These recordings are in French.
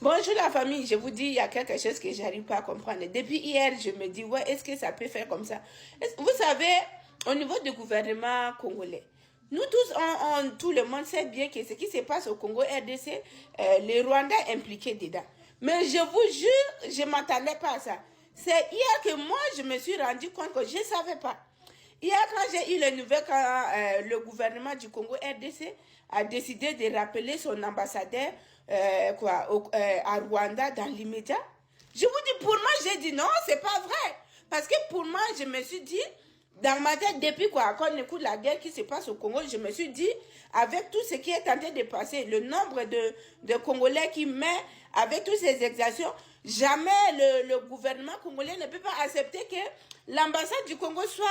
Bonjour la famille, je vous dis, il y a quelque chose que j'arrive pas à comprendre. Depuis hier, je me dis, ouais, est-ce que ça peut faire comme ça? Vous savez, au niveau du gouvernement congolais, nous tous, tout le monde sait bien que ce qui se passe au Congo RDC, les Rwandais impliqués dedans. Mais je vous jure, je m'attendais pas à ça. C'est hier que moi, je me suis rendu compte que je ne savais pas. Hier, quand j'ai eu les nouvelles, quand le gouvernement du Congo RDC a décidé de rappeler son ambassadeur à Rwanda dans l'immédiat, je vous dis, pour moi, j'ai dit non, c'est pas vrai. Parce que pour moi, je me suis dit, dans ma tête, depuis quand on écoute la guerre qui se passe au Congo, je me suis dit, avec tout ce qui est en train de passer, le nombre de Congolais qui meurent, avec toutes ces exactions, jamais le gouvernement congolais ne peut pas accepter que l'ambassade du Congo soit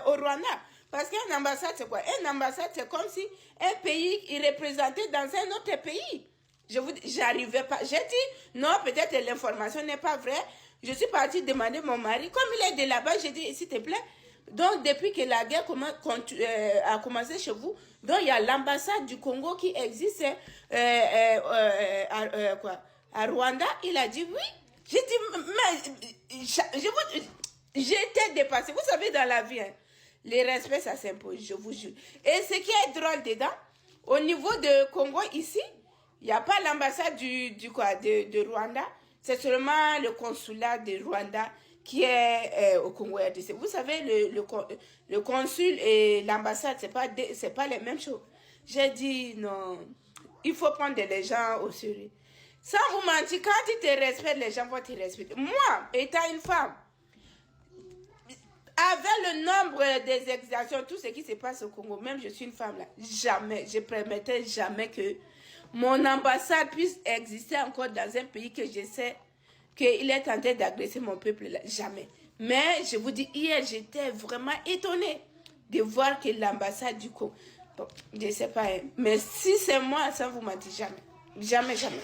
au Rwanda. Parce qu'une ambassade, c'est quoi? Une ambassade, c'est comme si un pays est représenté dans un autre pays. Je vous dis, j'arrivais pas. J'ai dit, non, peut-être l'information n'est pas vraie. Je suis partie demander mon mari. Comme il est de là-bas, j'ai dit, s'il te plaît. Donc, depuis que la guerre a commencé chez vous, donc il y a l'ambassade du Congo qui existe à Rwanda. Il a dit oui. J'ai dit, mais j'étais dépassée. Vous savez, dans la vie, hein, les respects, ça s'impose, je vous jure. Et ce qui est drôle dedans, au niveau de Congo, ici, il n'y a pas l'ambassade de Rwanda. C'est seulement le consulat de Rwanda qui est au Congo RDC. Vous savez, le consul et l'ambassade, c'est pas les mêmes choses. J'ai dit, non, il faut prendre les gens au sérieux. Sans vous mentir, quand tu te respectes, les gens vont te respecter. Moi, étant une femme, avec le nombre des exactions, tout ce qui se passe au Congo, même je suis une femme là, jamais, je ne permettrai jamais que mon ambassade puisse exister encore dans un pays que je sais qu'il est en train d'agresser mon peuple là, jamais. Mais je vous dis, hier, j'étais vraiment étonnée de voir que l'ambassade du Congo, bon, je ne sais pas, mais si c'est moi, ça vous m'a dit jamais. Jamais, jamais.